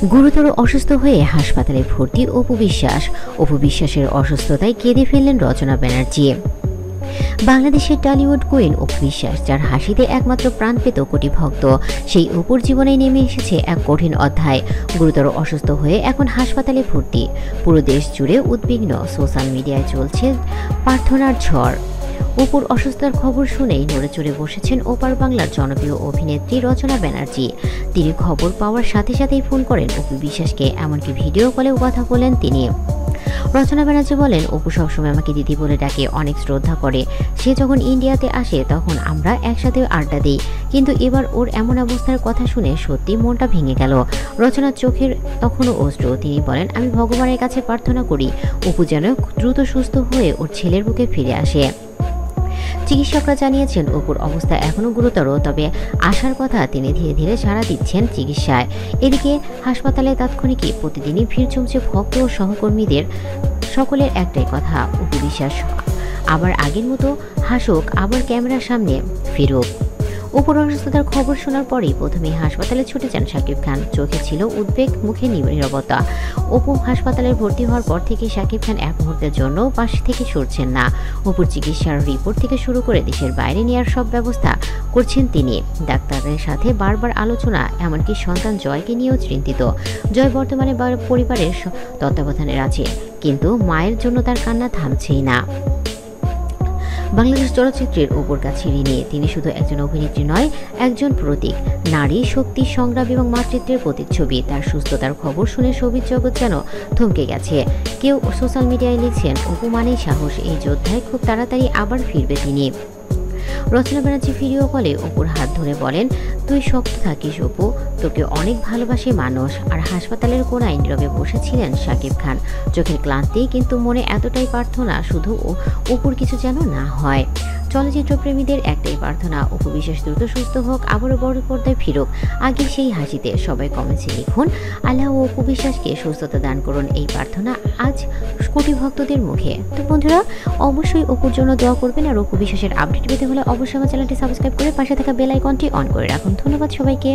গুরুতর অসুস্থ হয়ে হাসপাতালে ভর্তি অপু বিশ্বাস। অপু বিশ্বাসের অসুস্থতায় কেঁদে ফেললেন রচনা ব্যানার্জি। বাংলাদেশের টলিউড কুইন অপু বিশ্বাস, যার হাসিতে একমাত্র প্রাণ পেত কোটি ভক্ত, সেই অপুর জীবনে নেমে এসেছে এক কঠিন অধ্যায়। গুরুতর অসুস্থ হয়ে এখন হাসপাতালে ভর্তি। পুরো দেশ জুড়ে উদ্বিগ্ন, সোশ্যাল মিডিয়ায় চলছে প্রার্থনার ঝড়। অপুর অসুস্থতার খবর শুনেই নড়ে চড়ে বসেছেন ওপার বাংলার জনপ্রিয় অভিনেত্রী রচনা ব্যানার্জি। তিনি খবর পাওয়ার সাথে সাথেই ফোন করেন অপু বিশ্বাসকে, এমনকি ভিডিও কলেও কথা বলেন তিনি। রচনা ব্যানার্জি বলেন, অপু সবসময় আমাকে দিদি বলে ডাকে, অনেক শ্রদ্ধা করে। সে যখন ইন্ডিয়াতে আসে তখন আমরা একসাথে আড্ডা দিই, কিন্তু এবার ওর এমন অবস্থার কথা শুনে সত্যি মনটা ভেঙে গেল। রচনার চোখের তখনও অশ্রু। তিনি বলেন, আমি ভগবানের কাছে প্রার্থনা করি অপু যেন দ্রুত সুস্থ হয়ে ওর ছেলের বুকে ফিরে আসে। চিকিৎসকরা জানিয়েছেন অপুর অবস্থা এখনও গুরুতর, তবে আশার কথা, তিনি ধীরে ধীরে সাড়া দিচ্ছেন চিকিৎসায়। এদিকে হাসপাতালে তাৎক্ষণিকই প্রতিদিনই ভিড় জমছে ভক্ত ও সহকর্মীদের। সকলের একটাই কথা, অপু বিশ্বাস আবার আগের মতো হাসুক, আবার ক্যামেরার সামনে ফিরুক। অপুর অসুস্থতার খবর শোনার পরেই প্রথমেই হাসপাতালে ছুটে যান শাকিব খান। চোখে ছিল উদ্বেগ, মুখে নীরবতা। অপু হাসপাতালে ভর্তি হওয়ার পর থেকে শাকিব খান এক মুহূর্তের জন্য পাশ থেকে সরছেন না। অপুর চিকিৎসার রিপোর্ট থেকে শুরু করে দেশের বাইরে নেওয়ার সব ব্যবস্থা করছেন তিনি। ডাক্তারের সাথে বারবার আলোচনা, এমনকি সন্তান জয়কে নিয়েও চিন্তিত। জয় বর্তমানে পরিবারের তত্ত্বাবধানে আছে, কিন্তু মায়ের জন্য তার কান্না থামছেই না। বাংলাদেশ চলচ্চিত্রের অপুর কাছে ঋণী। তিনি শুধু একজন অভিনেত্রী নয়, একজন প্রতীক, নারী শক্তি, সংগ্রাম এবং মাতৃত্বের প্রতিচ্ছবি। তার সুস্থতার খবর শুনে শোবিজ জগৎ যেন থমকে গেছে। কেউ সোশ্যাল মিডিয়ায় লিখছেন, অপু মানেই সাহস, এই যোদ্ধায় খুব তাড়াতাড়ি আবার ফিরবে তিনি। রচনা ব্যানার্জি ভিডিও কলে অপুর হাত ধরে বলেন, তুই শক্ত থাকিস অপু, তোকে অনেক ভালোবাসে মানুষ। আর হাসপাতালের কোনায় নীরবে বসেছিলেন শাকিব খান, চোখের ক্লান্তি কিন্তু মনে এতটাই প্রার্থনা, শুধু অপুর কিছু যেন না হয়। চলচ্চিত্র প্রেমীদের একটাই প্রার্থনা, অপু বিশ্বাস দ্রুত সুস্থ হোক, আবারও বড় পর্দায় ফিরুক। আগে সেই হাসিতে। সবাই কমেন্টে লিখুন, আল্লাহ ও অপু বিশ্বাসকে সুস্থতা দান করুন। এই প্রার্থনা আজ কোটি ভক্তদের মুখে। তো বন্ধুরা, অবশ্যই অপুর জন্য দোয়া করবেন। আর অপু বিশ্বাসের আপডেট পেতে হলে অবশ্যই আমার চ্যানেলটি সাবস্ক্রাইব করে পাশে থাকা বেল আইকনটি অন করে রাখুন। ধন্যবাদ সবাইকে।